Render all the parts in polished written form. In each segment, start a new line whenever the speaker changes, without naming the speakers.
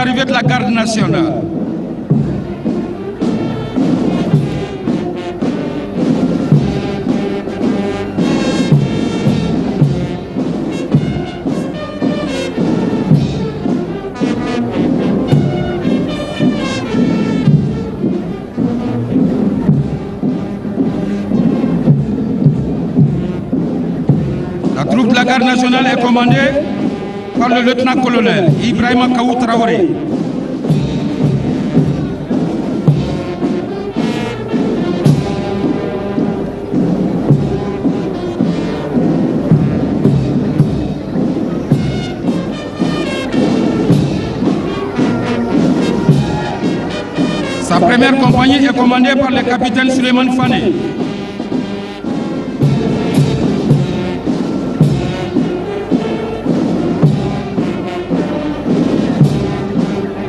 l'arrivée de la garde nationale. La troupe de la garde nationale est commandée par le lieutenant-colonel Ibrahima Kaou Traoré. Sa première compagnie est commandée par le capitaine Suleiman Fane.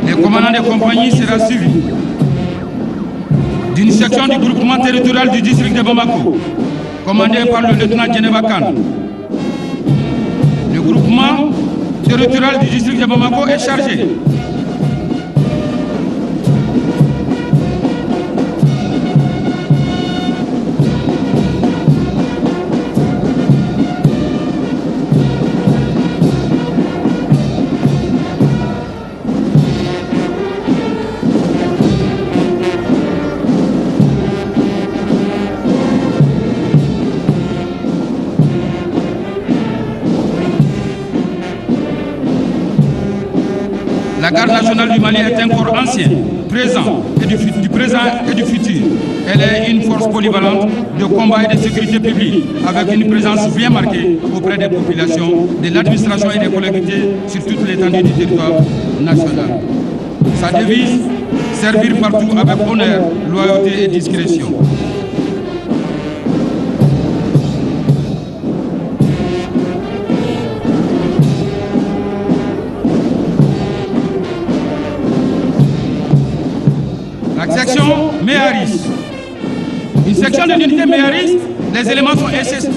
Le commandant de compagnie sera suivi d'une section du groupement territorial du district de Bamako, commandé par le lieutenant Djeneba Khan. Le groupement territorial du district de Bamako est chargé La garde nationale du Mali est un corps ancien, présent et du présent et du futur. Elle est une force polyvalente de combat et de sécurité publique, avec une présence bien marquée auprès des populations, de l'administration et des collectivités sur toute l'étendue du territoire national. Sa devise, servir partout avec honneur, loyauté et discrétion. La section Méharis. Une section de l'unité Méharis, les éléments sont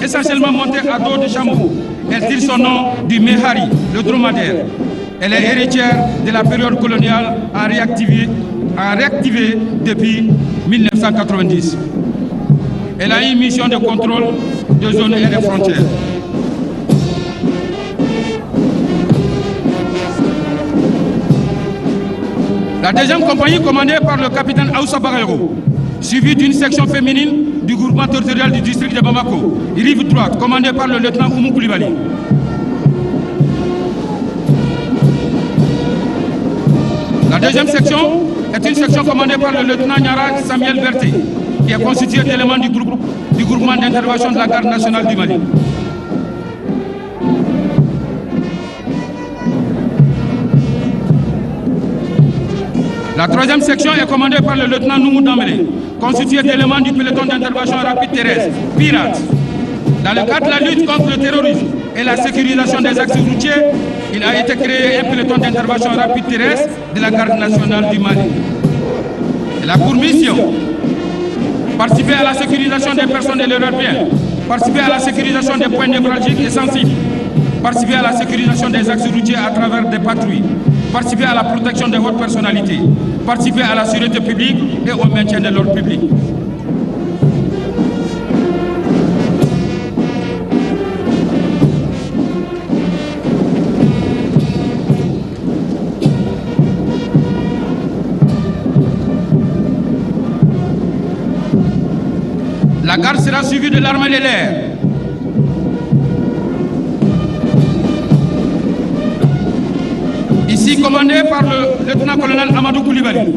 essentiellement montés à dos de chameau. Elle tire son nom du Méhari, le dromadaire. Elle est héritière de la période coloniale à réactiver depuis 1990. Elle a une mission de contrôle de zones et de frontières. La deuxième compagnie commandée par le capitaine Aoussa Bagayro, suivie d'une section féminine du groupement territorial du district de Bamako, rive droite, commandée par le lieutenant Oumou Koulibaly. La deuxième section est une section commandée par le lieutenant Nyara Samuel Berté, qui est constituée d'éléments du groupement d'intervention de la garde nationale du Mali. La troisième section est commandée par le lieutenant Noumou Dambélé, constitué d'éléments du peloton d'intervention rapide terrestre, Pirate. Dans le cadre de la lutte contre le terrorisme et la sécurisation des axes routiers, il a été créé un peloton d'intervention rapide terrestre de la garde nationale du Mali. Elle a pour mission participer à la sécurisation des personnes et leurs biens, participer à la sécurisation des points névralgiques et sensibles, participer à la sécurisation des axes routiers à travers des patrouilles, participer à la protection des hautes personnalités, participer à la sûreté publique et au maintien de l'ordre public. La garde sera suivie de l'armée de l'air. Ici commandé par le lieutenant-colonel Amadou Koulibaly.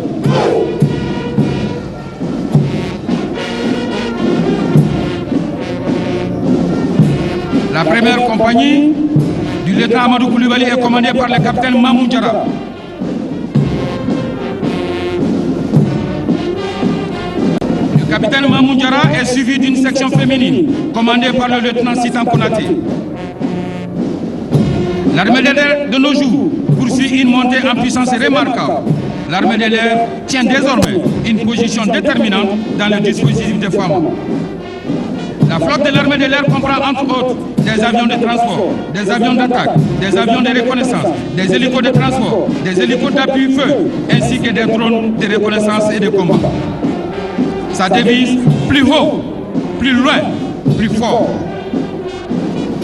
La première compagnie du lieutenant Amadou Koulibaly est commandée par le capitaine Mamou Diara. Le capitaine Mamou Diara est suivi d'une section féminine commandée par le lieutenant Sitan Konaté. L'armée de l'air de nos jours poursuit une montée en puissance remarquable. L'armée de l'air tient désormais une position déterminante dans le dispositif de femmes. La flotte de l'armée de l'air comprend entre autres des avions de transport, des avions d'attaque, des avions de reconnaissance, des hélicos de transport, des hélicos d'appui-feu, ainsi que des drones de reconnaissance et de combat. Sa devise, plus haut, plus loin, plus fort.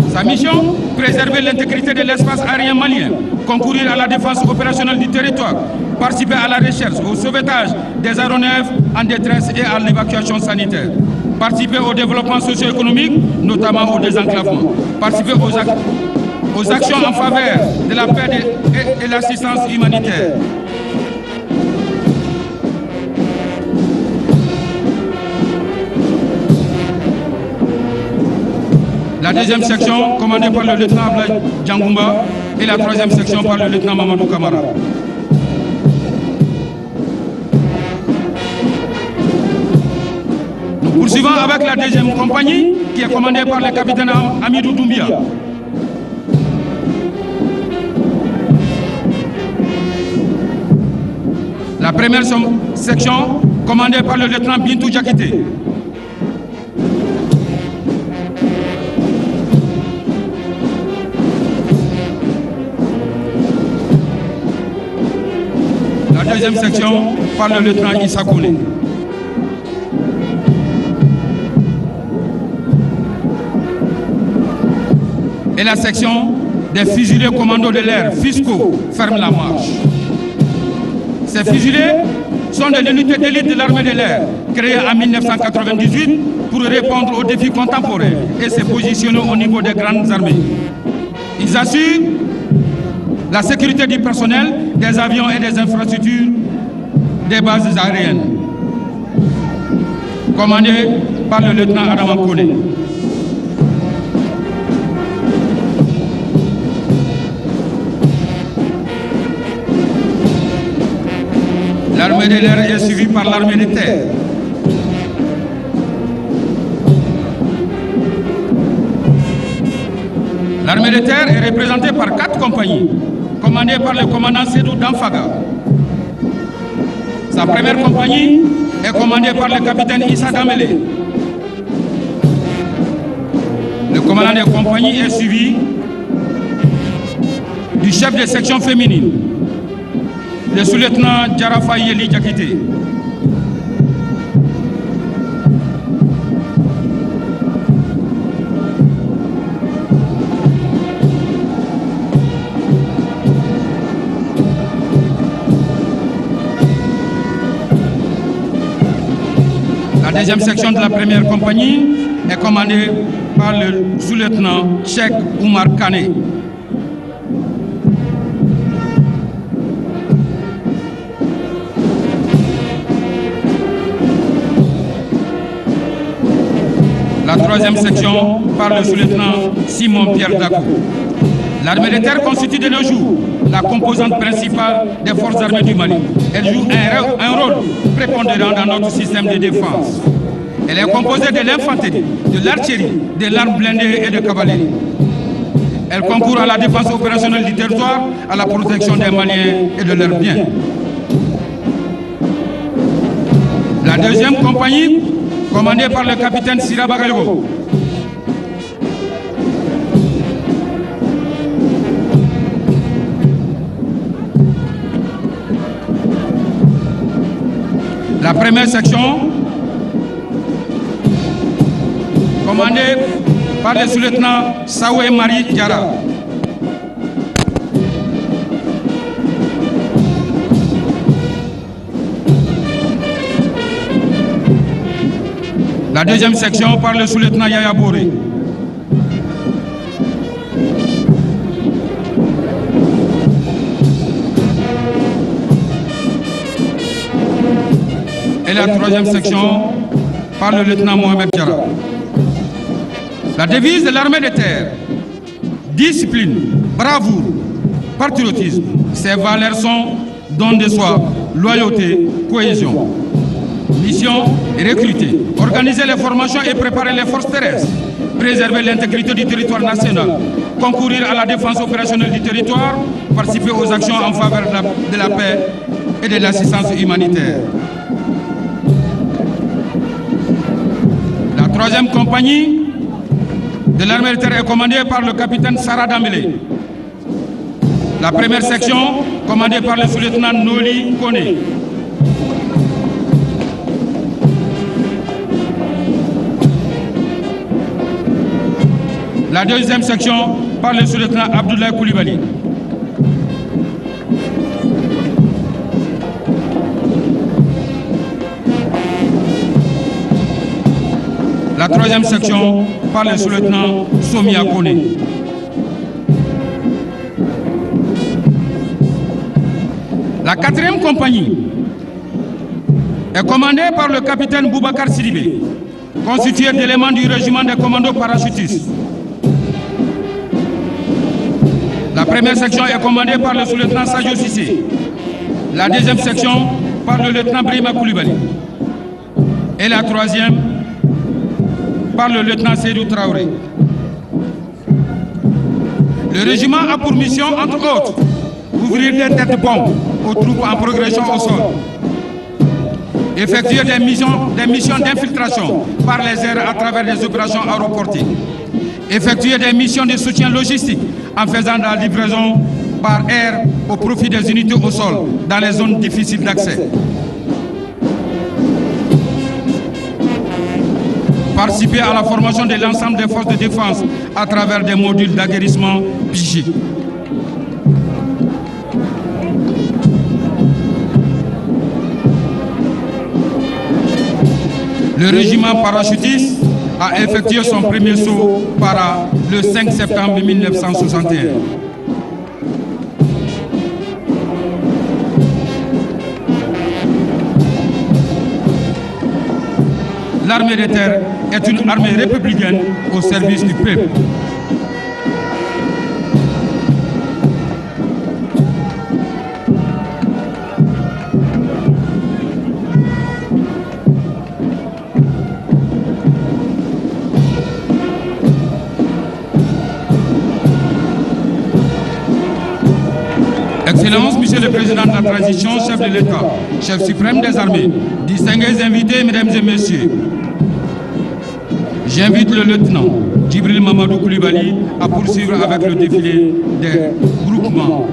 Sa mission, préserver l'intégrité de l'espace aérien malien, concourir à la défense opérationnelle du territoire, participer à la recherche, au sauvetage des aéronefs en détresse et à l'évacuation sanitaire, participer au développement socio-économique, notamment au désenclavement, participer aux actions en faveur de la paix et l'assistance humanitaire. La deuxième section, commandée par le lieutenant Ablaye Djangoumba, et la troisième section par le lieutenant Mamadou Kamara. Nous poursuivons avec la deuxième compagnie, qui est commandée par le capitaine Amidou Doumbia. La première section, commandée par le lieutenant Bintou Diakité. La deuxième section par le lieutenant Issa Kone. Et la section des fusiliers commandos de l'air fiscaux ferme la marche. Ces fusiliers sont des unités d'élite de l'armée de l'air, créées en 1998 pour répondre aux défis contemporains et se positionner au niveau des grandes armées. Ils assurent la sécurité du personnel, des avions et des infrastructures des bases aériennes. Commandé par le lieutenant Adama Kone. L'armée de l'air est suivie par l'armée de terre. L'armée de terre est représentée par 4 compagnies, commandées par le commandant Sédou Damfaga. Sa première compagnie est commandée par le capitaine Issa Damele. Le commandant des compagnies est suivi du chef de section féminine, le sous-lieutenant Djarafa Yeli Diakité. La deuxième section de la première compagnie est commandée par le sous-lieutenant Cheikh Oumar Kane. La troisième section par le sous-lieutenant Simon Pierre Dako. L'armée de terre constitue de nos jours la composante principale des forces armées du Mali. Elle joue un rôle prépondérant dans notre système de défense. Elle est composée de l'infanterie, de l'artillerie, de l'arme blindée et de cavalerie. Elle concourt à la défense opérationnelle du territoire, à la protection des Maliens et de leurs biens. La deuxième compagnie, commandée par le capitaine Sira Bagayoko. La première section, commandée par le sous-lieutenant Saoué Marie Diara. La deuxième section par le sous-lieutenant Yaya Boré. Et la troisième section par le lieutenant Mohamed Diarra. La devise de l'armée de terre: discipline, bravoure, patriotisme. Ces valeurs sont don de soi, loyauté, cohésion. Mission: recruter, organiser les formations et préparer les forces terrestres, préserver l'intégrité du territoire national, concourir à la défense opérationnelle du territoire, participer aux actions en faveur de la paix et de l'assistance humanitaire. La troisième compagnie de l'armée de terre est commandée par le capitaine Sarah Dambélé. La première section, commandée par le sous-lieutenant Noli Kone. La deuxième section, par le sous-lieutenant Abdoulaye Koulibaly. La troisième section, par le sous-lieutenant Somia Kone. La quatrième compagnie est commandée par le capitaine Boubacar Sidibé, constitué d'éléments du régiment des commandos parachutistes. La première section est commandée par le sous-lieutenant Sadio Sissé. La deuxième section par le lieutenant Brahima Koulibaly. Et la troisième par le lieutenant Seydou Traoré. Le régiment a pour mission, entre autres, ouvrir des têtes de bombe aux troupes en progression au sol, effectuer des missions d'infiltration par les airs à travers les opérations aéroportées, effectuer des missions de soutien logistique en faisant de la livraison par air au profit des unités au sol dans les zones difficiles d'accès. Participer à la formation de l'ensemble des forces de défense à travers des modules d'aguerrissement PIGI. Le régiment parachutiste a effectué son premier saut para le 5 septembre 1961. L'armée de terre est une armée républicaine au service du peuple. Excellence, Monsieur le Président de la Transition, chef de l'État, chef suprême des armées, distingués invités, Mesdames et Messieurs, j'invite le lieutenant Djibril Mamadou Koulibaly à poursuivre avec le défilé des groupements.